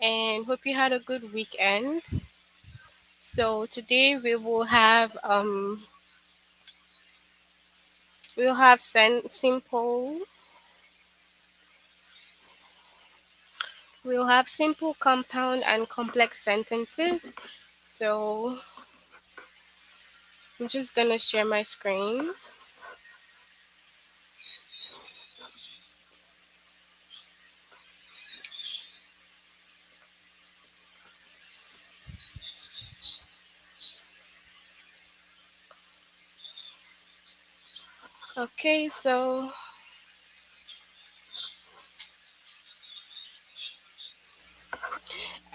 and hope you had a good weekend. So today we'll have simple, compound, and complex sentences. So I'm just gonna share my screen. Okay, so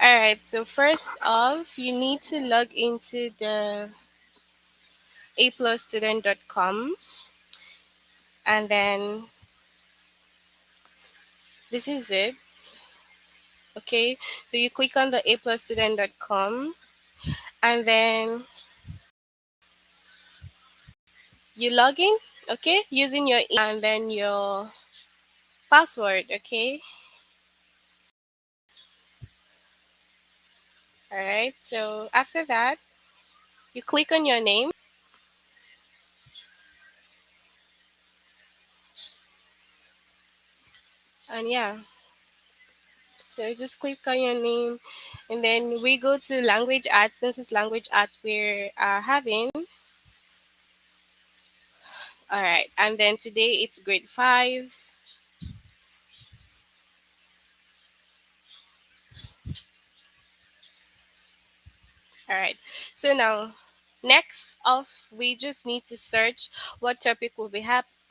all right. So first off, you need to log into the aplusstudent.com, and then this is it. Okay, so you click on the aplusstudent.com, and then you log in, okay, using your and then your password, okay. All right, so after that, you click on your name, and yeah, so you just click on your name, and then we go to language arts. Since it's language arts we're having, all right, and then today it's grade 5. All right, so now next off we just need to search what topic we'll be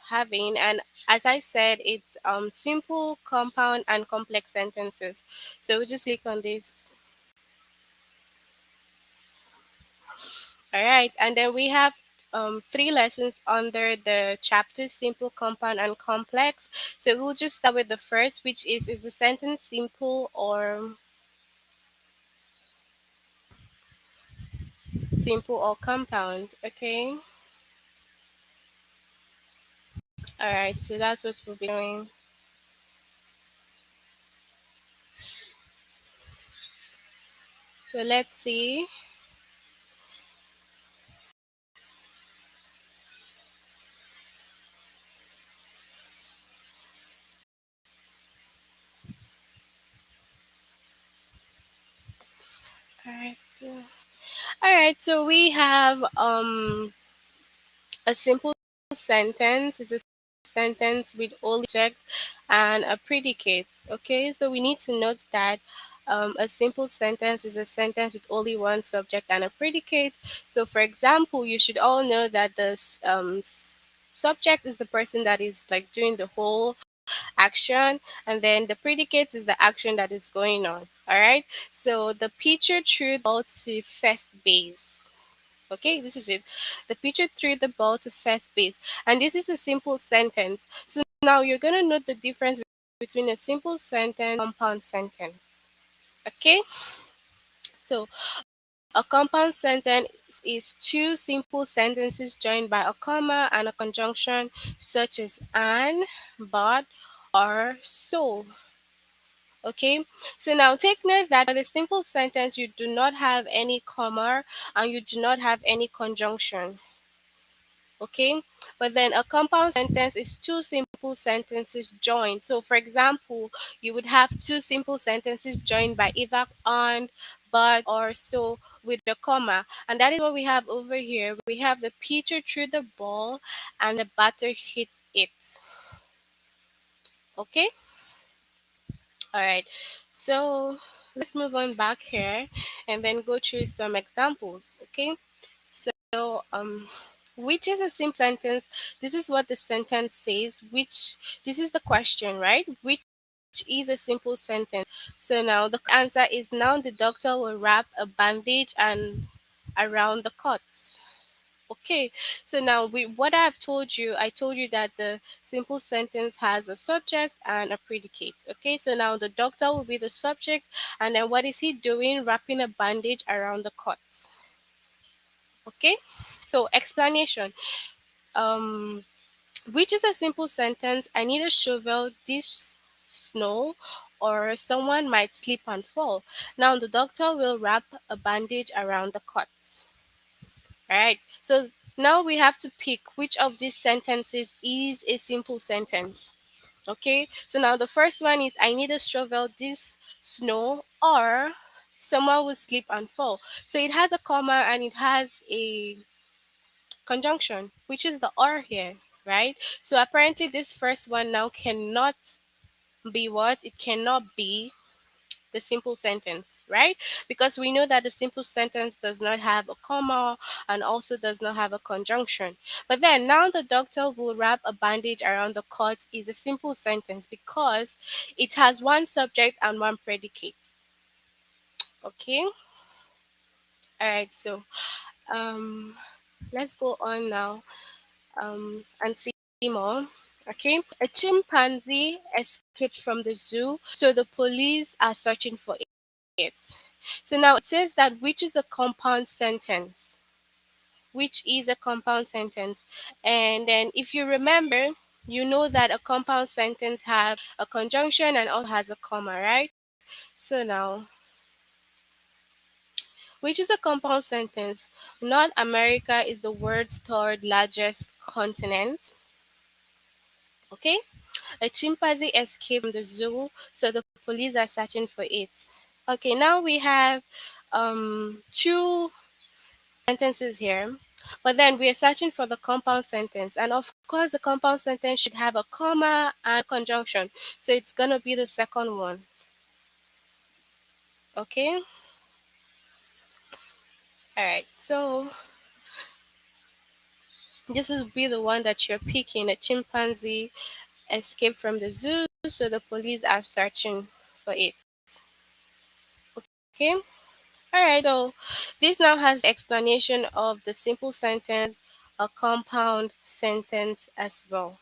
having, and as I said, it's simple, compound, and complex sentences. So we just click on this. All right, and then we have three lessons under the chapter simple, compound, and complex. So we'll just start with the first, which is the sentence simple or compound? Okay. All right, so that's what we'll be doing. So let's see. All right. All right, so we have a simple sentence is a sentence with only subject and a predicate. Okay, so we need to note that a simple sentence is a sentence with only one subject and a predicate. So, for example, you should all know that the subject is the person that is like doing the whole action, and then the predicate is the action that is going on. All right, so the pitcher threw the ball to first base. Okay, this is it. The pitcher threw the ball to first base. And this is a simple sentence. So now you're going to note the difference between a simple sentence and a compound sentence. Okay, so a compound sentence is two simple sentences joined by a comma and a conjunction, such as and, but, or so. Okay, so now take note that for the simple sentence, you do not have any comma and you do not have any conjunction. Okay, but then a compound sentence is two simple sentences joined. So for example, you would have two simple sentences joined by either on, but, or so with the comma, and that is what we have over here. We have the pitcher threw the ball and the batter hit it. Okay, all right, so let's move on back here and then go through some examples. Okay, so, which is a simple sentence. This is what the sentence says. This is the question, right? Which is a simple sentence. So now the answer is now the doctor will wrap a bandage and around the cut. Okay, so now with what I've told you, I told you that the simple sentence has a subject and a predicate. Okay, so now the doctor will be the subject, and then what is he doing? Wrapping a bandage around the cut. Okay, so explanation. Um, which is a simple sentence. I need a shovel, this snow, or someone might slip and fall. Now the doctor will wrap a bandage around the cut. All right. So now we have to pick which of these sentences is a simple sentence. Okay. So now the first one is I need a shovel this snow, or someone will slip and fall. So it has a comma and it has a conjunction, which is the or here, right? So apparently this first one now cannot be what? It cannot be the simple sentence, right? Because we know that the simple sentence does not have a comma and also does not have a conjunction. But then now the doctor will wrap a bandage around the cut is a simple sentence because it has one subject and one predicate. Okay? Alright, so um let's go on now and see more. Okay, a chimpanzee escaped from the zoo, so the police are searching for it. So now it says that which is a compound sentence, which is a compound sentence, and then if you remember, you know that a compound sentence has a conjunction and also has a comma, right? So now, which is a compound sentence? North America is the world's third largest continent. Okay, a chimpanzee escaped from the zoo, so the police are searching for it. Okay, now we have two sentences here, but then we are searching for the compound sentence, and of course, the compound sentence should have a comma and conjunction, so it's gonna be the second one. Okay, all right. So this will be the one that you're picking. A chimpanzee escaped from the zoo, so the police are searching for it. Okay. All right, so this now has the explanation of the simple sentence, a compound sentence as well.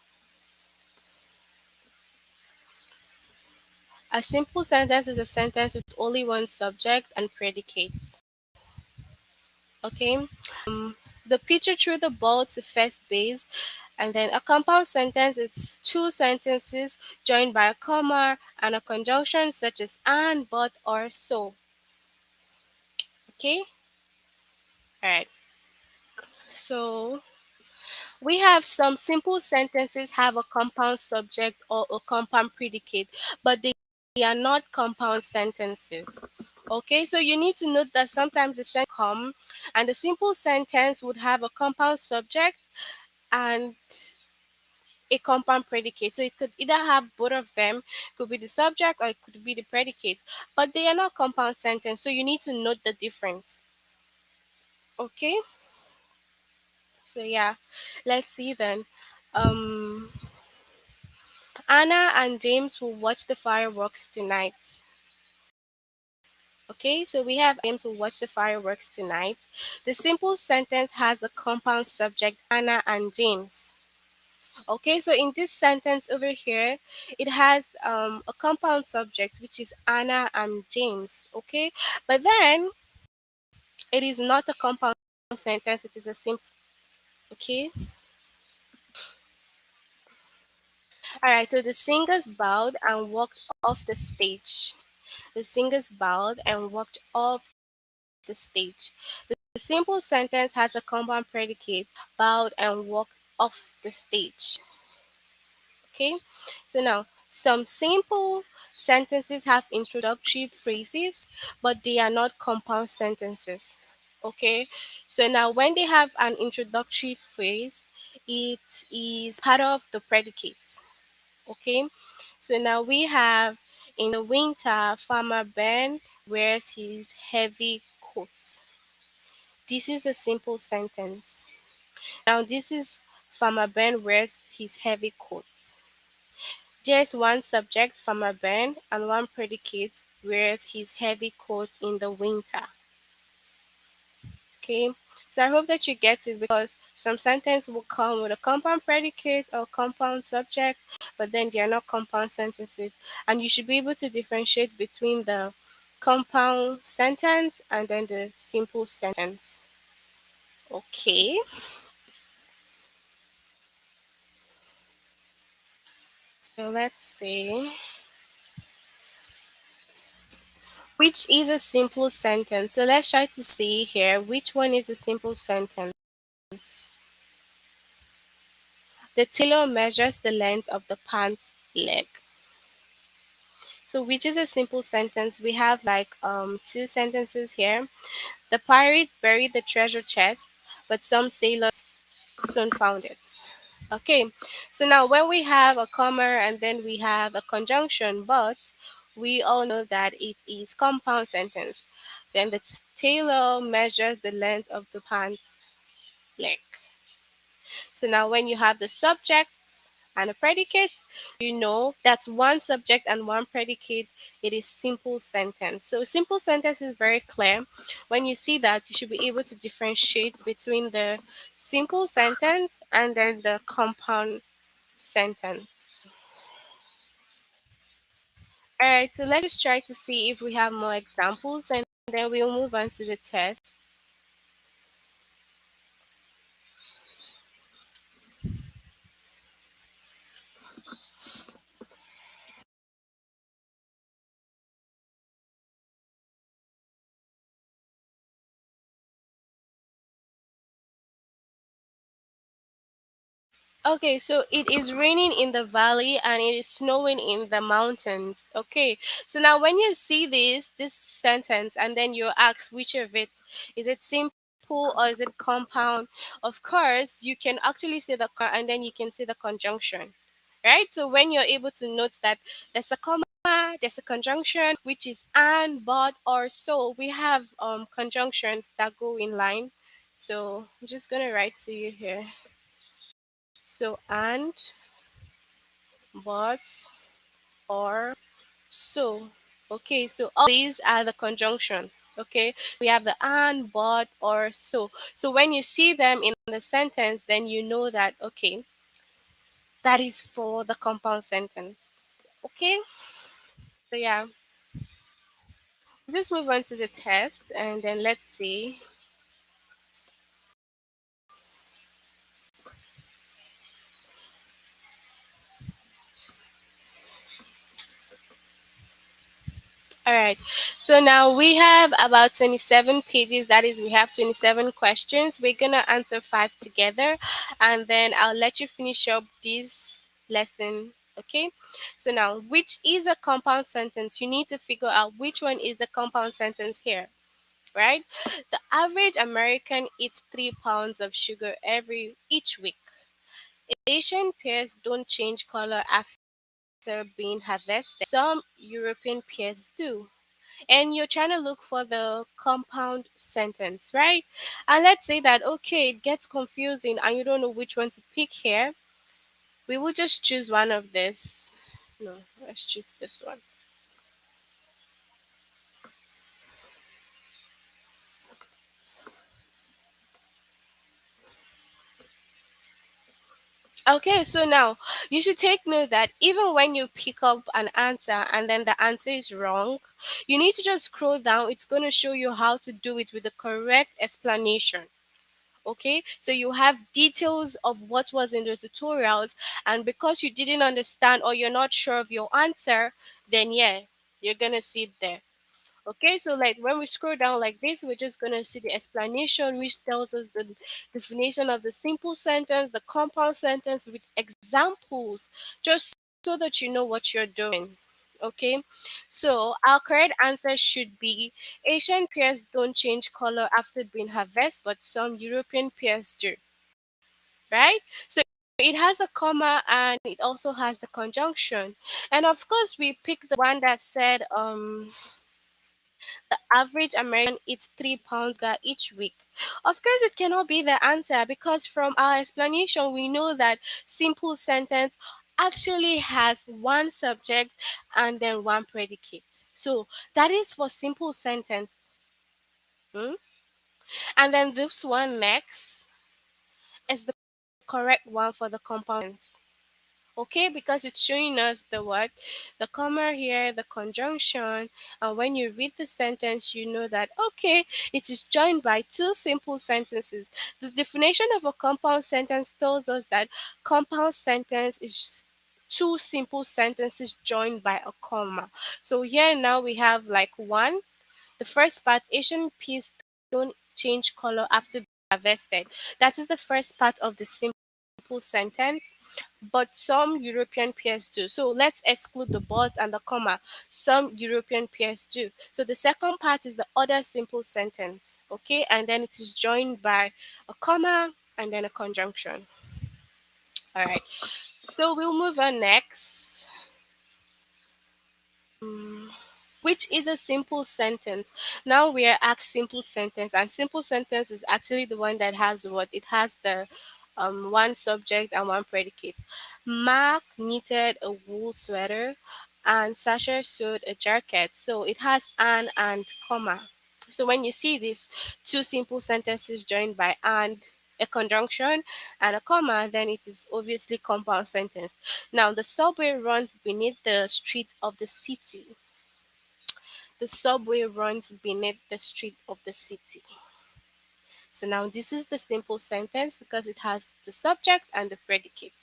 A simple sentence is a sentence with only one subject and predicate. Okay, the pitcher threw the ball to first base, and then a compound sentence is two sentences joined by a comma and a conjunction such as and, but, or so. Okay, all right. So we have some simple sentences have a compound subject or a compound predicate, but they are not compound sentences. Okay, so you need to note that sometimes the sentence come and the simple sentence would have a compound subject and a compound predicate. So it could either have both of them, could be the subject or it could be the predicate, but they are not compound sentence. So you need to note the difference. Okay, so yeah, let's see then. Um, Anna and James will watch the fireworks tonight. Okay, so we have James will watch the fireworks tonight. The simple sentence has a compound subject, Anna and James. Okay, so in this sentence over here, it has a compound subject, which is Anna and James. Okay, but then it is not a compound sentence, it is a simple. Okay, all right, so the singers bowed and walked off the stage. The singers bowed and walked off the stage. The simple sentence has a compound predicate, bowed and walked off the stage. Okay, so now some simple sentences have introductory phrases, but they are not compound sentences. Okay, so now when they have an introductory phrase, it is part of the predicates. Okay, so now we have in the winter, Farmer Ben wears his heavy coat. This is a simple sentence. Now, this is Farmer Ben wears his heavy coat. There's one subject, Farmer Ben, and one predicate, wears his heavy coat in the winter. Okay, so I hope that you get it because some sentence will come with a compound predicate or compound subject, but then they are not compound sentences, and you should be able to differentiate between the compound sentence and then the simple sentence. Okay, so let's see. Which is a simple sentence. So let's try to see here which one is a simple sentence. The tailor measures the length of the pant's leg. So which is a simple sentence? We have like two sentences here. The pirate buried the treasure chest, but some sailors soon found it. Okay, so now when we have a comma and then we have a conjunction, but we all know that it is compound sentence. Then the tailor measures the length of the pant's leg. So now when you have the subject and the predicates, you know that's one subject and one predicate. It is simple sentence. So simple sentence is very clear. When you see that, you should be able to differentiate between the simple sentence and then the compound sentence. All right, so let's just try to see if we have more examples and then we'll move on to the test. Okay, so it is raining in the valley and it is snowing in the mountains. Okay, so now when you see this sentence and then you ask which of it is it simple or is it compound? Of course, you can actually say the and then you can say the conjunction, right? So when you're able to note that there's a comma, there's a conjunction which is and, but, or so. We have conjunctions that go in line. So I'm just gonna write to you here. So and, but, or, so. Okay, so all these are the conjunctions. Okay, we have the and, but, or, so. So when you see them in the sentence, then you know that, okay, that is for the compound sentence. Okay, so yeah, just move on to the test and then let's see. All right. So now we have about 27 pages. That is, we have 27 questions. We're going to answer five together and then I'll let you finish up this lesson. Okay. So now, which is a compound sentence? You need to figure out which one is the compound sentence here, right? The average American eats 3 pounds of sugar each week. Asian pears don't change color after being harvested. Some European pears do, and you're trying to look for the compound sentence, right? And let's say that, okay, it gets confusing and you don't know which one to pick here. We will just choose one of this. No, let's choose this one. Okay, so now you should take note that even when you pick up an answer and then the answer is wrong, you need to just scroll down. It's going to show you how to do it with the correct explanation. Okay, so you have details of what was in the tutorials, and because you didn't understand or you're not sure of your answer, then yeah, you're gonna see it there. Okay, so like when we scroll down like this, we're just gonna see the explanation which tells us the definition of the simple sentence, the compound sentence with examples, just so that you know what you're doing. Okay, so our correct answer should be Asian pears don't change color after being harvested, but some European pears do, right? So it has a comma and it also has the conjunction. And of course, we picked the one that said the average American eats 3 pounds each week. Of course, it cannot be the answer because from our explanation, we know that simple sentence actually has one subject and then one predicate. So that is for simple sentence. Hmm? And then this one next is the correct one for the compound sentence. Okay, because it's showing us the what, the comma here, the conjunction, and when you read the sentence you know that, okay, it is joined by two simple sentences. The definition of a compound sentence tells us that compound sentence is two simple sentences joined by a comma. So here now we have like one, The first part, Asian peas don't change color after being harvested. That is the first part of the simple sentence, but some European peers do. So let's exclude the but and the comma. Some European peers do. So the second part is the other simple sentence, okay? And then it is joined by a comma and then a conjunction. All right. So we'll move on next. Which is a simple sentence. Now we are asked simple sentence, and simple sentence is actually the one that has what? It has the one subject and one predicate. Mark knitted a wool sweater and Sasha sewed a jacket. So it has an and comma. So when you see these two simple sentences joined by and, a conjunction and a comma, then it is obviously compound sentence. Now the subway runs beneath the street of the city. The subway runs beneath the street of the city. So now this is the simple sentence because it has the subject and the predicate.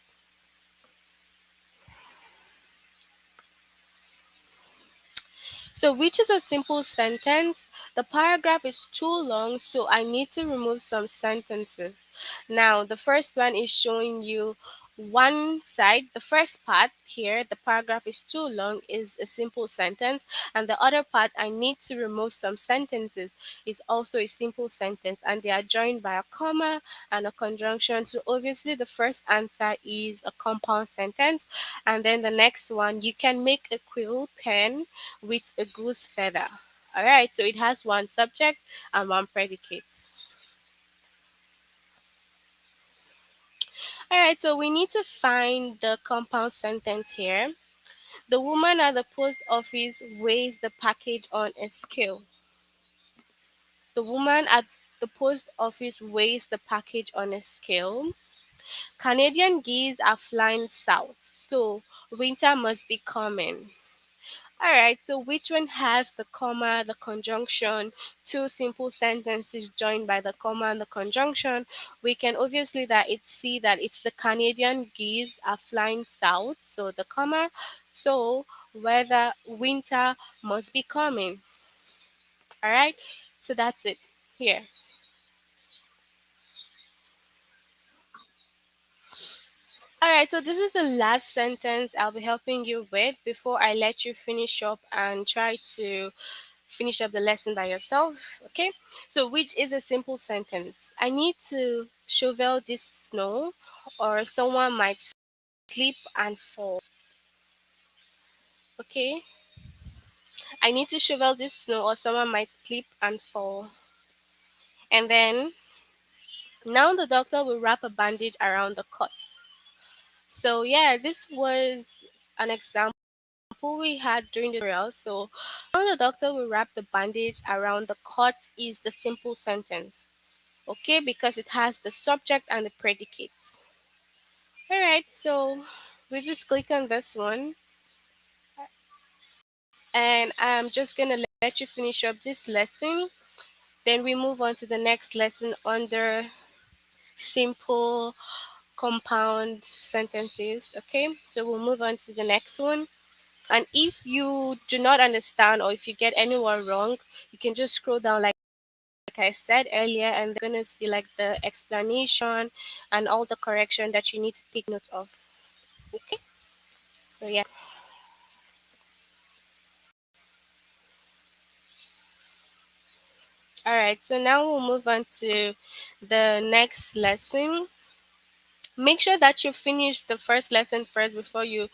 So which is a simple sentence? The paragraph is too long, so I need to remove some sentences. Now, the first one is showing you one side. The first part here, the paragraph is too long, is a simple sentence, and the other part, I need to remove some sentences, is also a simple sentence, and they are joined by a comma and a conjunction. So obviously, the first answer is a compound sentence, and then the next one, you can make a quill pen with a goose feather. All right, so it has one subject and one predicate. All right, so we need to find the compound sentence here. The woman at the post office weighs the package on a scale. The woman at the post office weighs the package on a scale. Canadian geese are flying south, so winter must be coming. All right, so which one has the comma, the conjunction, two simple sentences joined by the comma and the conjunction? We can obviously see that it's the Canadian geese are flying south, so the comma, so whether winter must be coming. All right, so that's it here. All right, so this is the last sentence I'll be helping you with before I let you finish up and try to finish up the lesson by yourself. Okay, so which is a simple sentence. I need to shovel this snow, or someone might slip and fall. Okay, I need to shovel this snow, or someone might slip and fall. And then now the doctor will wrap a bandage around the cut. So yeah, this was an example we had during the tutorial. So now the doctor will wrap the bandage around the cut is the simple sentence. Okay, because it has the subject and the predicates. All right, so we just click on this one, and I'm just gonna let you finish up this lesson. Then we move on to the next lesson under simple compound sentences. Okay, so we'll move on to the next one. And if you do not understand or if you get anyone wrong, you can just scroll down like I said earlier, and they're gonna see like the explanation and all the correction that you need to take note of. Okay, so yeah. All right, so now we'll move on to the next lesson. Make sure that you finish the first lesson first before you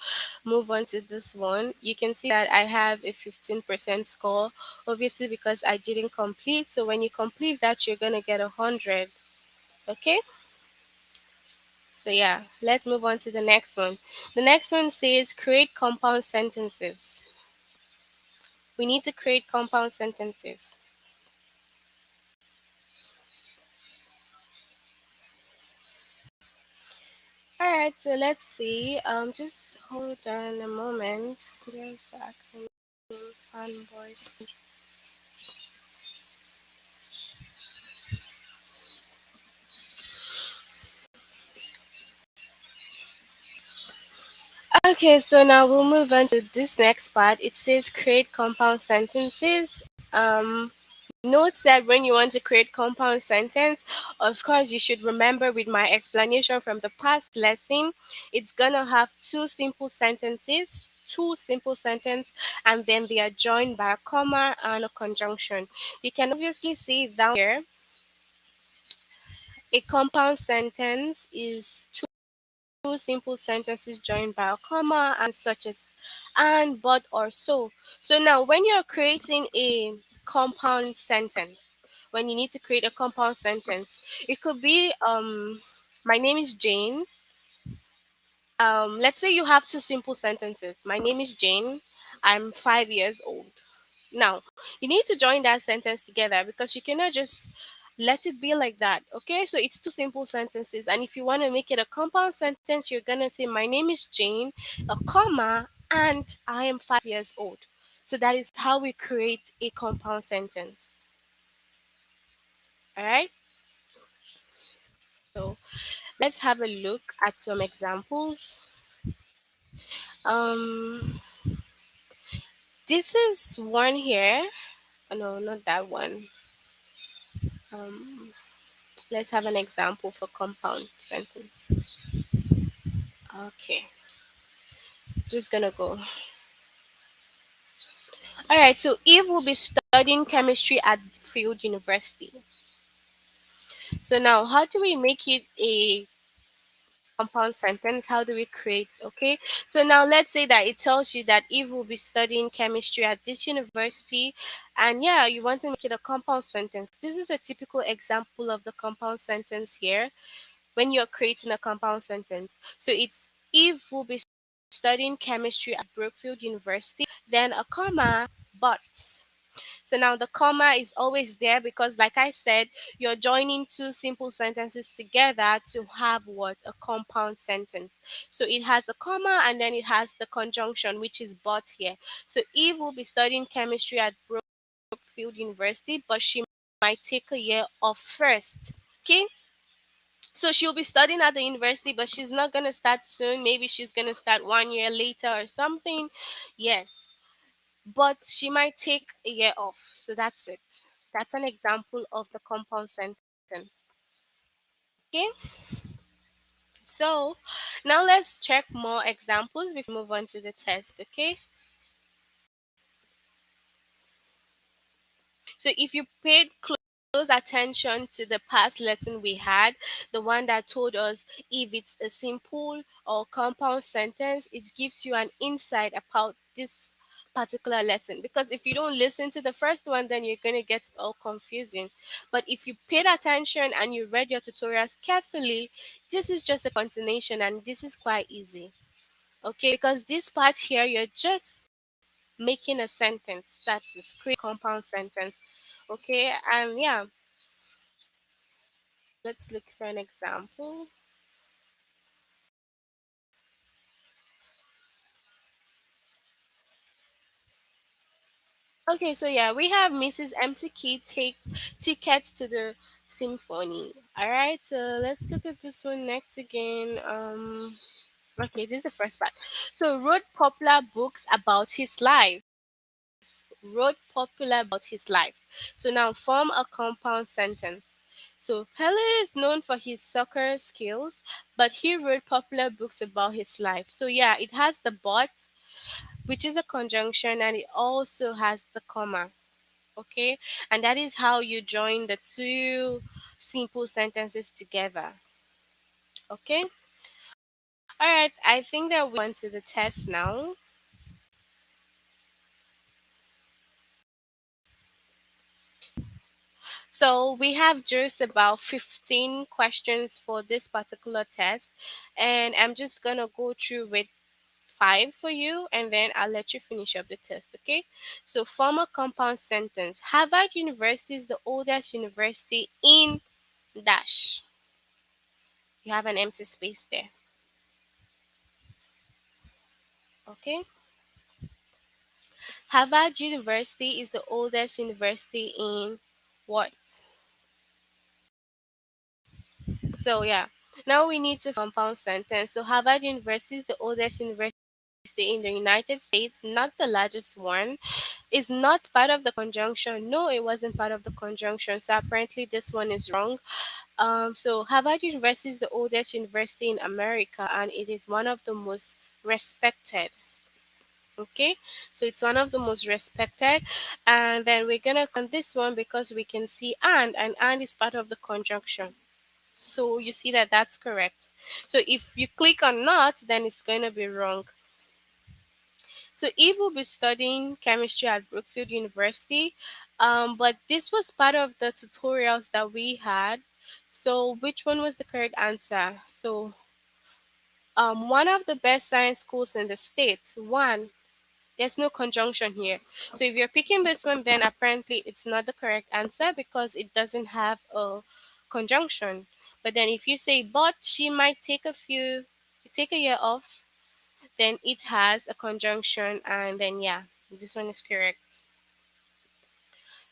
move on to this one. You can see that I have a 15% score, obviously because I didn't complete. So when you complete that, you're going to get 100. Okay? So yeah, let's move on to the next one. The next one says create compound sentences. We need to create compound sentences. All right, so let's see. Just hold on a moment. There's the acronym fanboys. Okay, so now we'll move on to this next part. It says create compound sentences. Um, Note that when you want to create compound sentence, of course, you should remember with my explanation from the past lesson, it's gonna have two simple sentence, and then they are joined by a comma and a conjunction. You can obviously see down here, a compound sentence is two simple sentences joined by a comma and such as and, but, or so. So now when you're creating a compound sentence, when you need to create a compound sentence, it could be my name is Jane. Let's say you have two simple sentences. My name is Jane. I'm 5 years old. Now, you need to join that sentence together because you cannot just let it be like that. Okay, so it's two simple sentences, and if you want to make it a compound sentence, you're gonna say, "My name is Jane," a comma, and I am 5 years old. So that is how we create a compound sentence. All right, so let's have a look at some examples. Um, this is one here. Oh, no, not that one. Um, let's have an example for compound sentence. Okay, just gonna go. All right, so Eve will be studying chemistry at Field University. So now, how do we make it a compound sentence? How do we create? Okay, so now let's say that it tells you that Eve will be studying chemistry at this university, and yeah, you want to make it a compound sentence. This is a typical example of the compound sentence here when you're creating a compound sentence. So it's Eve will be studying chemistry at Brookfield University, then a comma, but. So now the comma is always there because, like I said, you're joining two simple sentences together to have what? A compound sentence. So it has a comma and then it has the conjunction, which is but here. So Eve will be studying chemistry at Brookfield University, but she might take a year off first. Okay, so she'll be studying at the university, but she's not gonna start soon. Maybe she's gonna start 1 year later or something. Yes, but she might take a year off. So that's it. That's an example of the compound sentence. Okay, so now let's check more examples before we move on to the test. Okay, so if you paid close attention to the past lesson we had, the one that told us if it's a simple or compound sentence, it gives you an insight about this particular lesson. Because if you don't listen to the first one, then you're going to get it all confusing. But if you paid attention and you read your tutorials carefully, this is just a continuation and this is quite easy. Okay, because this part here, you're just making a sentence. That's this create compound sentence. Okay, and yeah, let's look for an example. Okay, so yeah, we have Mrs. MCK take tickets to the symphony. All right, so let's look at this one next again. Okay, this is the first part. So wrote popular books about his life. Wrote popular about his life. So now form a compound sentence. So Pele is known for his soccer skills, but he wrote popular books about his life. So yeah, it has the but, which is a conjunction, and it also has the comma. Okay, and that is how you join the two simple sentences together. Okay, all right. I think that we went to the test now. So we have just about 15 questions for this particular test, and I'm just gonna go through with five for you, and then I'll let you finish up the test. Okay, so form a compound sentence. Harvard University is the oldest university in dash. You have an empty space there. Okay, Harvard University is the oldest university in what? So yeah, now we need to compound sentence. So Harvard University is the oldest university state in the United States, not the largest one, is not part of the conjunction. No, it wasn't part of the conjunction. So apparently this one is wrong. So Harvard University is the oldest university in America, and it is one of the most respected. Okay, so it's one of the most respected, and then we're gonna on this one because we can see and is part of the conjunction. So you see that that's correct. So if you click on not, then it's going to be wrong. So Eve will be studying chemistry at Brookfield University, but this was part of the tutorials that we had. So which one was the correct answer? So one of the best science schools in the states. One, there's no conjunction here. So if you're picking this one, then apparently it's not the correct answer because it doesn't have a conjunction. But then if you say, but she might take a year off, then it has a conjunction, and then yeah, this one is correct.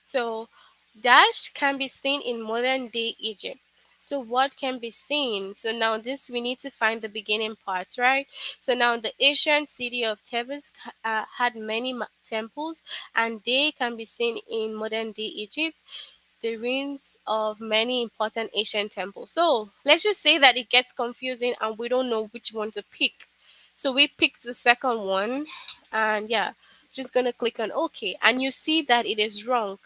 So, dash can be seen in modern day Egypt. So, what can be seen? So, now this we need to find the beginning part, right? So, now the ancient city of Thebes had many temples, and they can be seen in modern day Egypt, the ruins of many important ancient temples. So, let's just say that it gets confusing and we don't know which one to pick. So, we picked the second one, and yeah, just gonna click on OK, and you see that it is wrong.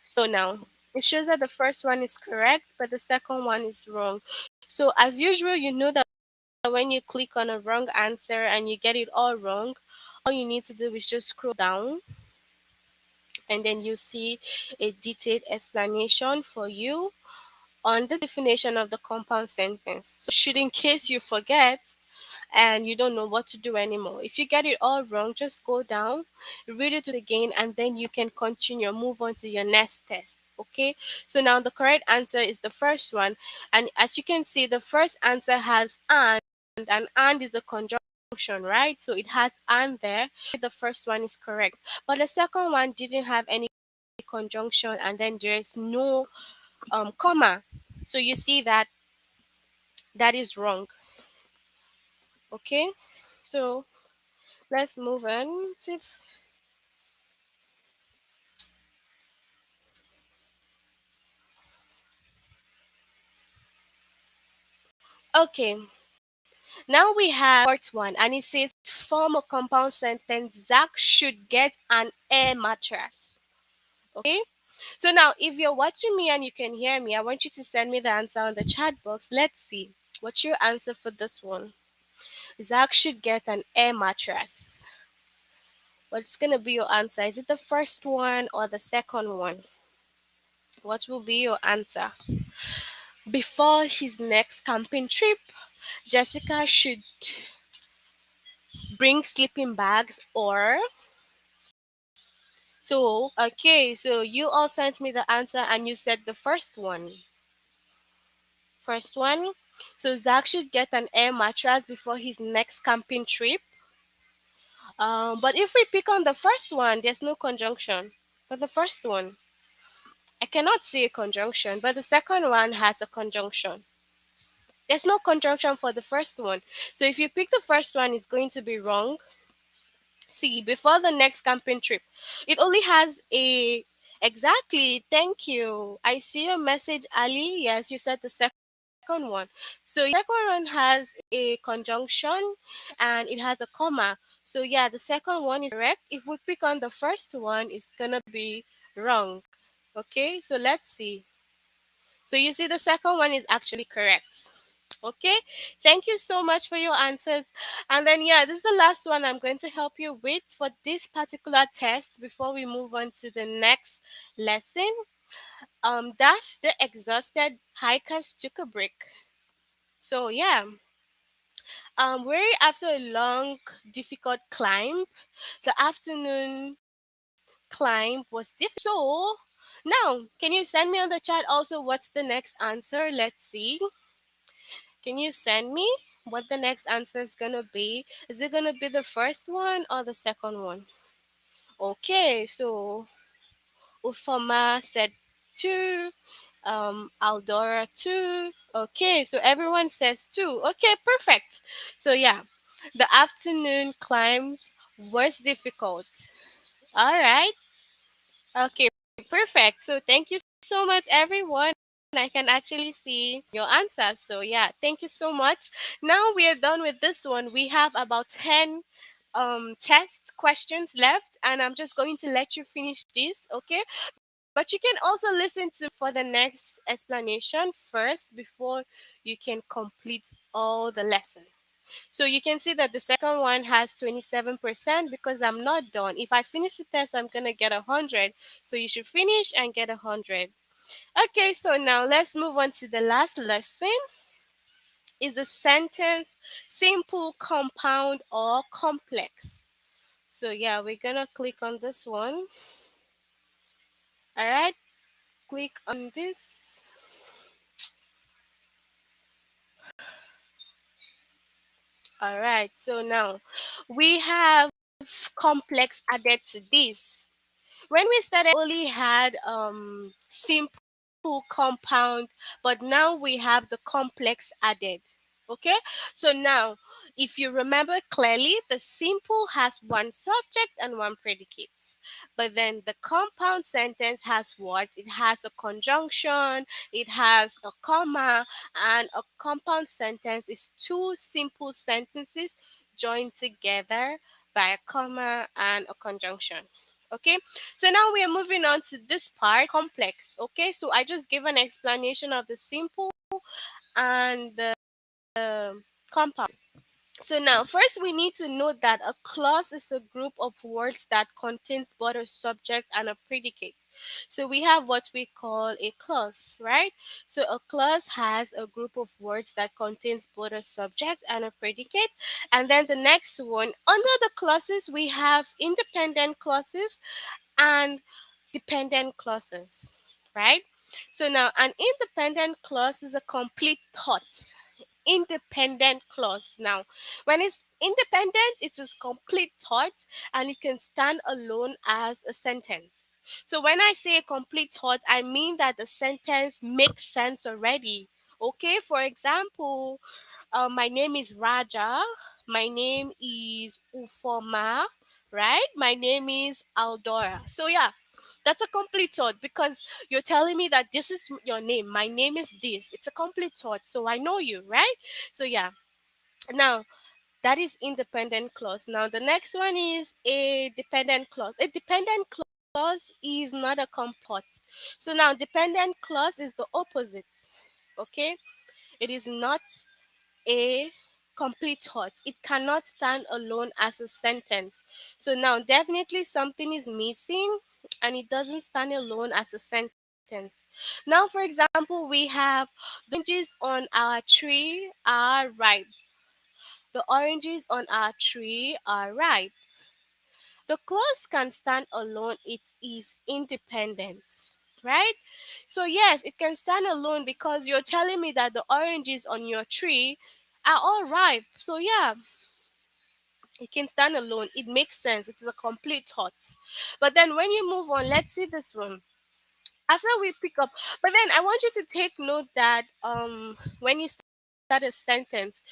So now it shows that the first one is correct, but the second one is wrong. So as usual, you know that when you click on a wrong answer and you get it all wrong, all you need to do is just scroll down and then you see a detailed explanation for you on the definition of the compound sentence. So should in case you forget and you don't know what to do anymore. If you get it all wrong, just go down, read it again, and then you can continue, move on to your next test. Okay, so now the correct answer is the first one, and as you can see, the first answer has and is a conjunction, right? So it has and there. The first one is correct, but the second one didn't have any conjunction, and then there's no comma. So you see that that is wrong. Okay, so let's move on to okay. Now we have part one, and it says form a compound sentence. Zach should get an air mattress. Okay. So now, if you're watching me and you can hear me, I want you to send me the answer on the chat box. Let's see. What's your answer for this one? Zach should get an air mattress. What's gonna be your answer? Is it the first one or the second one? What will be your answer? Before his next camping trip, Jessica should bring sleeping bags or so okay, so you all sent me the answer and you said the first one. First one. So Zach should get an air mattress before his next camping trip. But if we pick on the first one, there's no conjunction. But the first one, I cannot see a conjunction, but the second one has a conjunction. There's no conjunction for the first one. So if you pick the first one, it's going to be wrong. See, before the next camping trip, it only has a exactly. Thank you. I see your message, Ali. Yes, you said the second one. So second one has a conjunction and it has a comma. So yeah, the second one is correct. If we pick on the first one, it's gonna be wrong. Okay, so let's see. So you see the second one is actually correct. Okay, thank you so much for your answers. And then, yeah, this is the last one I'm going to help you with for this particular test before we move on to the next lesson. Dash the exhausted hikers took a break. So, yeah, we're after a long, difficult climb. The afternoon climb was difficult. So, now, can you send me on the chat also what's the next answer? Let's see. Can you send me what the next answer is gonna be? Is it gonna be the first one or the second one? Okay, so Ufama said two, Aldora two. Okay, so everyone says two. Okay, perfect. So yeah. The afternoon climb was difficult. All right. Okay, perfect. So thank you so much, everyone. I can actually see your answers. So yeah, thank you so much. Now we are done with this one. We have about 10 test questions left, and I'm just going to let you finish this, okay? But you can also listen to for the next explanation first before you can complete all the lesson. So you can see that the second one has 27% because I'm not done. If I finish the test, I'm going to get 100. So you should finish and get 100. Okay, so now let's move on to the last lesson. Is the sentence simple, compound, or complex? So yeah, we're going to click on this one. All right, click on this. All right, so now we have complex added to this. When we started, we only had simple, compound, but now we have the complex added. Okay, so now if you remember clearly, the simple has one subject and one predicate, but then the compound sentence has what? It has a conjunction, it has a comma, and a compound sentence is two simple sentences joined together by a comma and a conjunction. Okay, so now we are moving on to this part, complex. Okay, so I just gave an explanation of the simple and the compound. So now, first we need to note that a clause is a group of words that contains both a subject and a predicate. So we have what we call a clause, right? So a clause has a group of words that contains both a subject and a predicate. And then the next one, under the clauses, we have independent clauses and dependent clauses, right? So now an independent clause is a complete thought. Independent clause. Now, when it's independent, it is complete thought and it can stand alone as a sentence. So when I say a complete thought, I mean that the sentence makes sense already. Okay, for example, my name is Raja. My name is Ufoma, right? My name is Aldora. So yeah, that's a complete thought because you're telling me that this is your name. My name is this. It's a complete thought. So I know you, right? So yeah. Now that is independent clause. Now the next one is a dependent clause. A dependent clause is not a comport. So now dependent clause is the opposite. Okay? It is not a complete thought. It cannot stand alone as a sentence. So now definitely something is missing and it doesn't stand alone as a sentence. Now, for example, we have the oranges on our tree are ripe. The oranges on our tree are ripe. The clause can stand alone, it is independent, right? So, yes, it can stand alone because you're telling me that the oranges on your tree are all ripe. So, yeah, it can stand alone. It makes sense. It is a complete thought. But then when you move on, let's see this one. After we pick up, but then I want you to take note that when you start a sentence,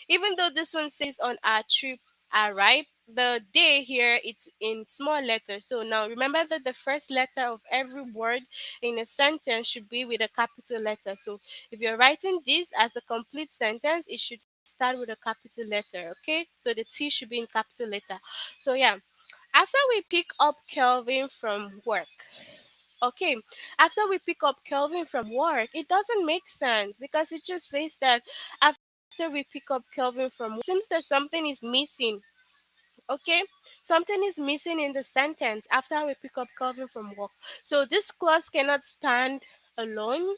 even though this one says on our trip arrive, the day here it's in small letters. So now remember that the first letter of every word in a sentence should be with a capital letter. So if you're writing this as a complete sentence, it should start with a capital letter. Okay, so the T should be in capital letter. So yeah, after we pick up Kelvin from work. Okay, after we pick up Kelvin from work, it doesn't make sense because it just says that after we pick up Kelvin from work, it seems that something is missing. Okay, something is missing in the sentence after we pick up Kelvin from work. So this clause cannot stand alone.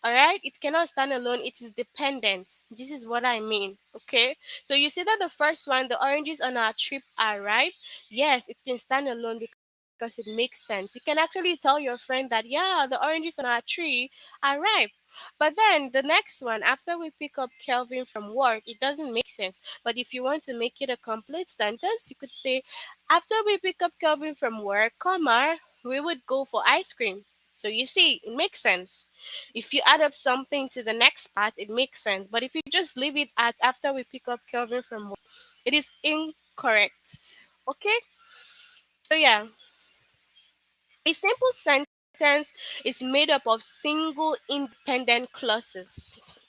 All right, it cannot stand alone. It is dependent. This is what I mean. Okay, so you see that the first one, the oranges on our trip are ripe. Yes, it can stand alone because it makes sense. You can actually tell your friend that, yeah, the oranges on our tree are ripe. But then the next one, after we pick up Kelvin from work, it doesn't make sense. But if you want to make it a complete sentence, you could say, after we pick up Kelvin from work, comma, we would go for ice cream. So you see, it makes sense. If you add up something to the next part, it makes sense. But if you just leave it at after we pick up Kelvin from work, it is incorrect. Okay? So yeah, a simple sentence is made up of single independent clauses.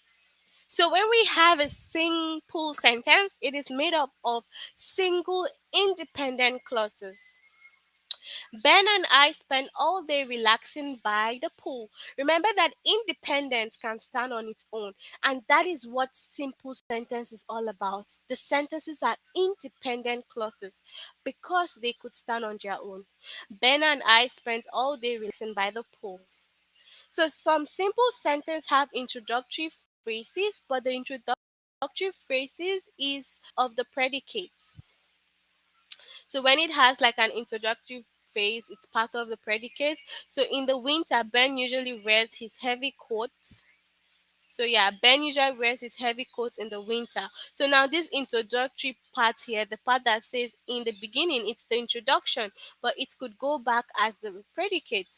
So when we have a simple sentence, it is made up of single independent clauses. Ben and I spent all day relaxing by the pool. Remember that independence can stand on its own, and that is what simple sentence is all about. The sentences are independent clauses because they could stand on their own. Ben and I spent all day relaxing by the pool. So some simple sentences have introductory phrases, but the introductory phrases is of the predicates. So when it has like an introductory phrase, it's part of the predicate. So in the winter, Ben usually wears his heavy coat. So yeah, Ben usually wears his heavy coat in the winter. So now this introductory part here, the part that says in the beginning, it's the introduction, but it could go back as the predicate.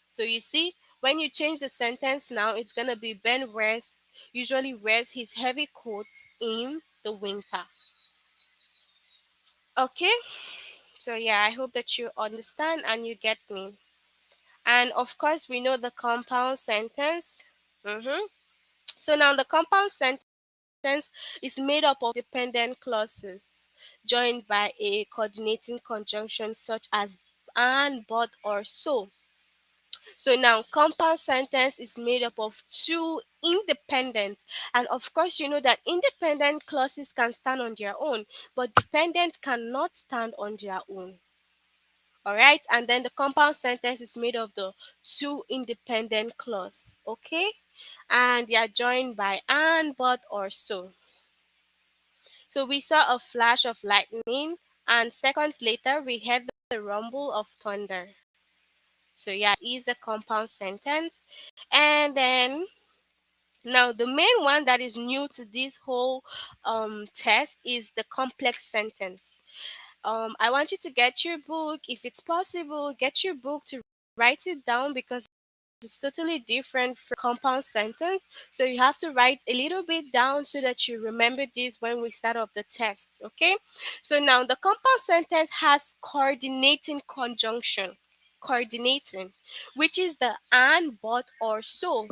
So you see, when you change the sentence now, it's gonna be Ben usually wears his heavy coat in the winter. Okay, so yeah, I hope that you understand and you get me. And of course, we know the compound sentence. So now the compound sentence is made up of dependent clauses joined by a coordinating conjunction such as and, but, or so. So now compound sentence is made up of two independent, and of course you know that independent clauses can stand on their own, but dependent cannot stand on their own. All right, and then the compound sentence is made of the two independent clause. Okay, and they are joined by and, but, or so. So we saw a flash of lightning, and seconds later we heard the rumble of thunder. So yeah, it is a compound sentence. And then now the main one that is new to this whole test is the complex sentence. I want you to get your book. If it's possible, get your book to write it down because it's totally different from compound sentence. So you have to write a little bit down so that you remember this when we start off the test. Okay. So now the compound sentence has coordinating conjunction. Coordinating, which is the and, but, or so.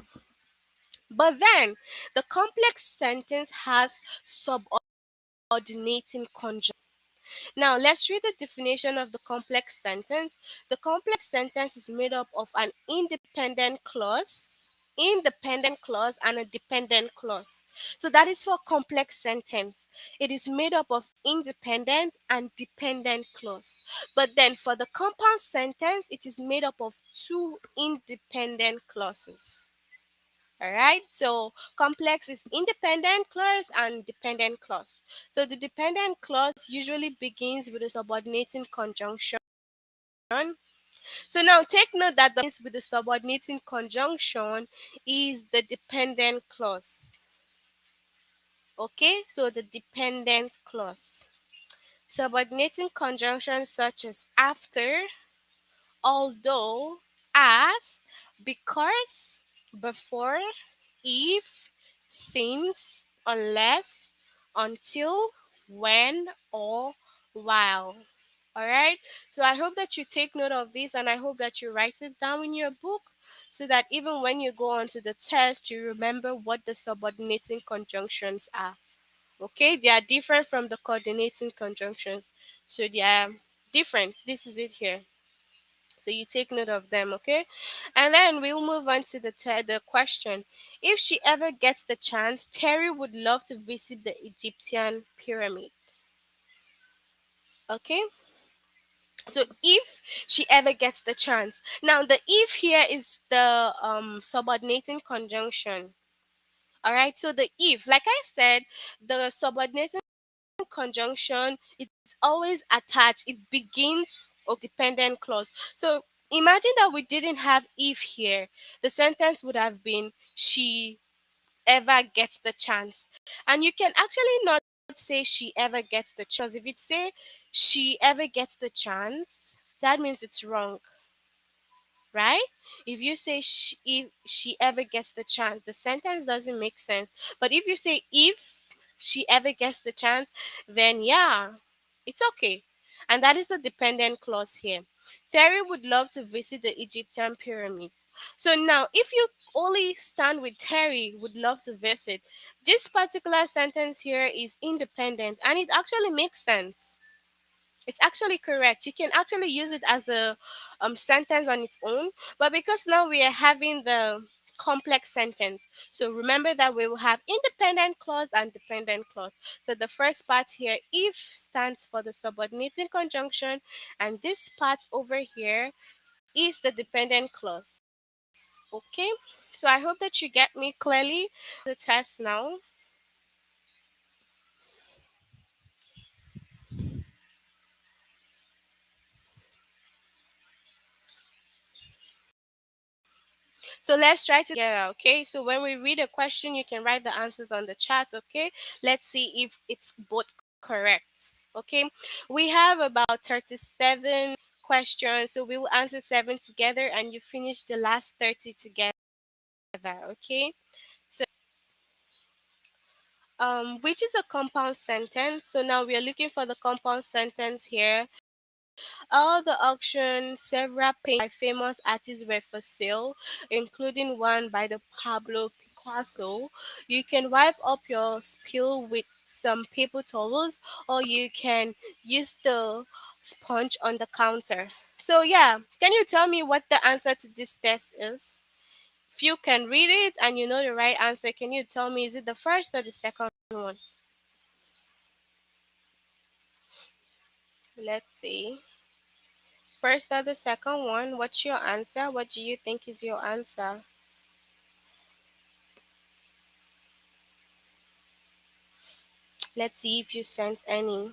But then the complex sentence has subordinating conjunction. Now, let's read the definition of the complex sentence. The complex sentence is made up of an independent clause, and a dependent clause. So that is for complex sentence. It is made up of independent and dependent clause. But then for the compound sentence, it is made up of two independent clauses. All right, so complex is independent clause and dependent clause. So the dependent clause usually begins with a subordinating conjunction. So now take note that the with the subordinating conjunction is the dependent clause. Okay, so the dependent clause. Subordinating conjunctions such as after, although, as, because, before, if, since, unless, until, when, or while. All right. So I hope that you take note of this and I hope that you write it down in your book so that even when you go on to the test, you remember what the subordinating conjunctions are. Okay. They are different from the coordinating conjunctions. So they are different. This is it here. So you take note of them, okay? And then we'll move on to the question. If she ever gets the chance, Terry would love to visit the Egyptian pyramid. Okay? So if she ever gets the chance. Now the if here is the subordinating conjunction. All right? So the if, like I said, the subordinating conjunction, it's always attached. It begins of dependent clause. So imagine that we didn't have if here. The sentence would have been she ever gets the chance. And you can actually not say she ever gets the chance. If it say she ever gets the chance, that means it's wrong, right? If you say if she ever gets the chance, the sentence doesn't make sense. But if you say if she ever gets the chance, then yeah, it's okay. And that is the dependent clause here. Terry would love to visit the Egyptian pyramids. So now, if you only stand with Terry would love to visit, this particular sentence here is independent and it actually makes sense. It's actually correct. You can actually use it as a sentence on its own, but because now we are having the complex sentence, so remember that we will have independent clause and dependent clause. So the first part here, if, stands for the subordinating conjunction, and this part over here is the dependent clause. Okay, so I hope that you get me clearly. The test now. So let's try together, okay? So when we read a question, you can write the answers on the chat, okay? Let's see if it's both correct, okay? We have about 37 questions, so we will answer 7 together and you finish the last 30 together, okay? So which is a compound sentence? So now we are looking for the compound sentence here. All the auction, several paintings by famous artists were for sale, including one by the Pablo Picasso. You can wipe up your spill with some paper towels, or you can use the sponge on the counter. So yeah, can you tell me what the answer to this test is? If you can read it and you know the right answer, can you tell me, is it the first or the second one? Let's see. First or the second one, what's your answer? What do you think is your answer? Let's see if you sent any.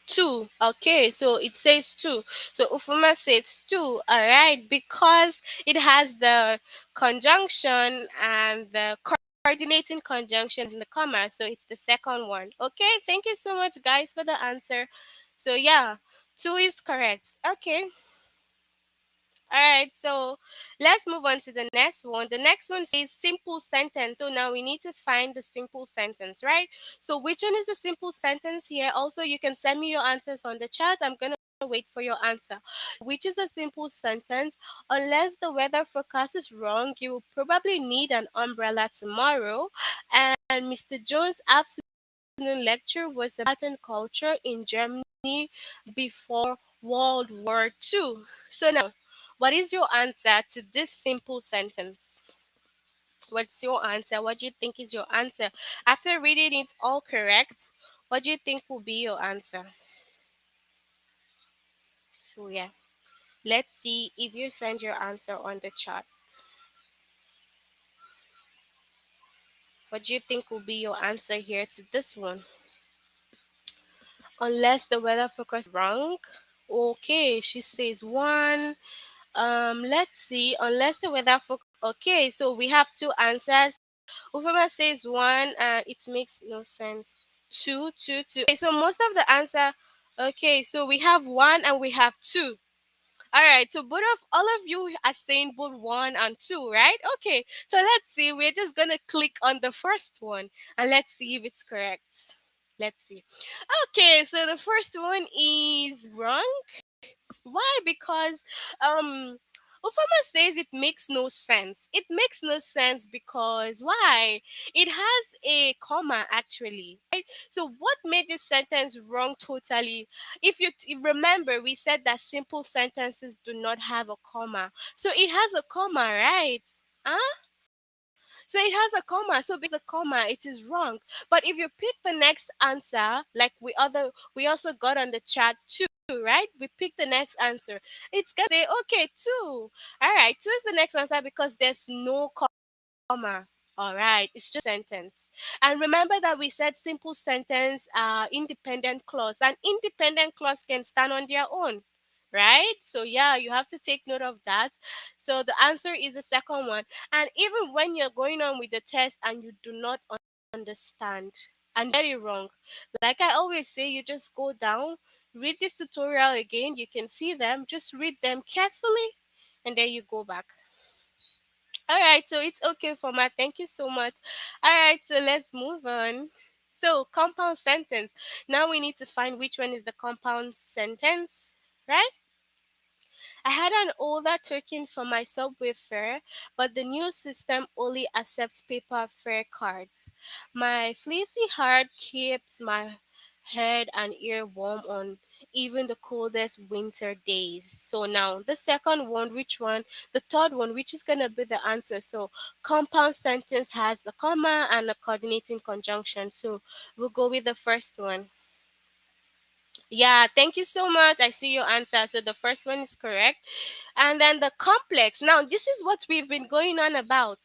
Two. Okay, so it says two. So Ufuma says two. All right, because it has the conjunction and the coordinating conjunction in the comma. So it's the second one. Okay, thank you so much, guys, for the answer. So yeah, two is correct. Okay. All right, so let's move on to the next one. The next one says simple sentence. So now we need to find the simple sentence, right? So which one is the simple sentence here? Also, you can send me your answers on the chat. I'm going to wait for your answer. Which is a simple sentence? Unless the weather forecast is wrong, you will probably need an umbrella tomorrow. And Mr. Jones' afternoon lecture was about Latin culture in Germany before World War II. So now, what is your answer to this simple sentence? What's your answer? What do you think is your answer? After reading it all correct, what do you think will be your answer? So yeah, let's see if you send your answer on the chat. What do you think will be your answer here to this one? Unless the weather focus wrong. Okay, she says one. Let's see. Unless the weather focus. Okay, so we have two answers. Ufema says one, and it makes no sense. Two, two, two. Okay, so most of the answer. Okay, so we have one and we have two. All right, so both of all of you are saying both one and two, right? Okay, so let's see. We're just gonna click on the first one and let's see if it's correct. Let's see. Okay, so the first one is wrong. Why? Because Ofama says it makes no sense. It makes no sense because why? It has a comma actually, right? So what made this sentence wrong totally? If you remember, we said that simple sentences do not have a comma. So it has a comma, right? Huh? So it has a comma. So because a comma, it is wrong. But if you pick the next answer, like we also got on the chat too, right? We pick the next answer. It's gonna say, okay, two. All right, two is the next answer because there's no comma. All right, it's just sentence. And remember that we said simple sentence independent clause. And independent clause can stand on their own. Right? So yeah, you have to take note of that. So the answer is the second one. And even when you're going on with the test and you do not understand and get it wrong, like I always say, you just go down, Read this tutorial again. You can see them. Just read them carefully and then you go back. All right, so it's okay for Matt. Thank you so much. All right, so let's move on. So, compound sentence. Now we need to find which one is the compound sentence, right? I had an older token for my subway fare, but the new system only accepts paper fare cards. My fleecy heart keeps my head and ear warm on even the coldest winter days. So now the second one, which one? The third one, which is gonna be the answer. So compound sentence has a comma and a coordinating conjunction. So we'll go with the first one. Yeah, thank you so much. I see your answer. So the first one is correct. And then the complex. Now, this is what we've been going on about.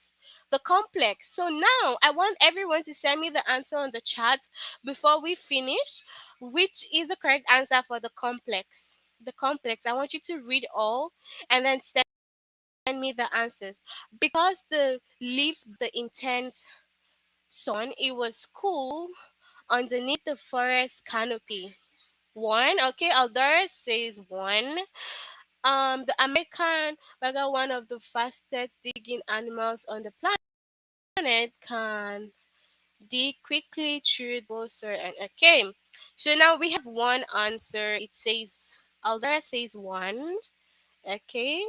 The complex. So now I want everyone to send me the answer on the chat before we finish. Which is the correct answer for the complex? The complex. I want you to read all and then send me the answers. Because the leaves, the intense sun, it was cool underneath the forest canopy. One. Okay, Aldora says one. The American burger, one of the fastest digging animals on the planet, can dig quickly through both and okay. So now we have one answer. It says Aldora says one. Okay.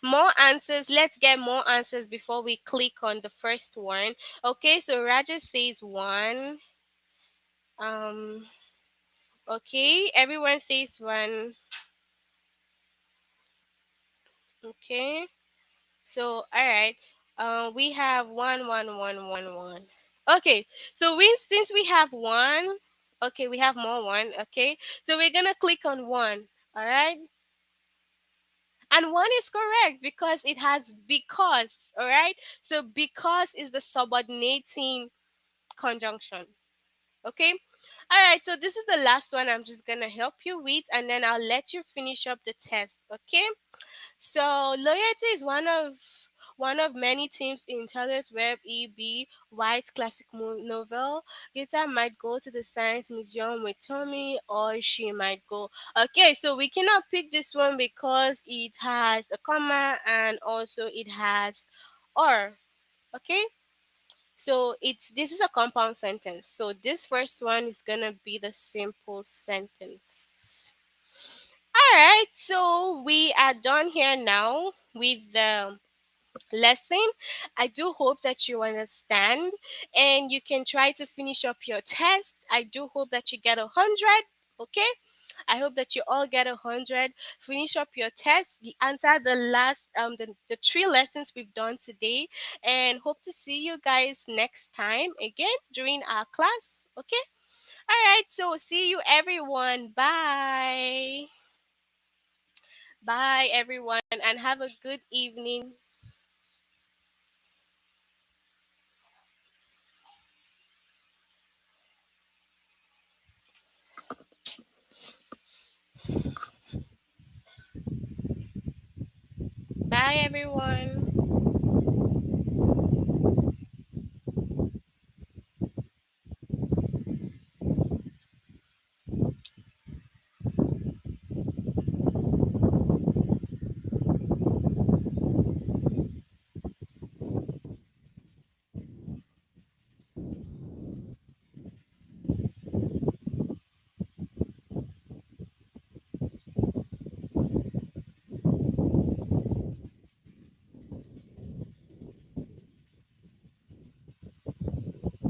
More answers. Let's get more answers before we click on the first one. Okay, so Raja says one. Um okay, everyone says one. Okay. So, all right. We have one, one, one, one, one. Okay. So we since we have one, okay, we have more one. Okay. So we're gonna click on one. All right. And one is correct because it has because. All right. So because is the subordinating conjunction. Okay. All right. So this is the last one. I'm just gonna help you with, and then I'll let you finish up the test. Okay. So loyalty is one of many themes in Charlotte Web E.B. White's classic novel. Gita might go to the science museum with Tommy, or she might go. Okay, so we cannot pick this one because it has a comma and also it has or. Okay, so this is a compound sentence. So this first one is gonna be the simple sentence. All right, so we are done here now with the lesson. I do hope that you understand and you can try to finish up your test. I do hope that you get 100. Okay, I hope that you all get 100. Finish up your test. Answer the last the three lessons we've done today, and hope to see you guys next time again during our class. Okay. All right. So see you everyone. Bye. Bye, everyone, and have a good evening. Bye, everyone.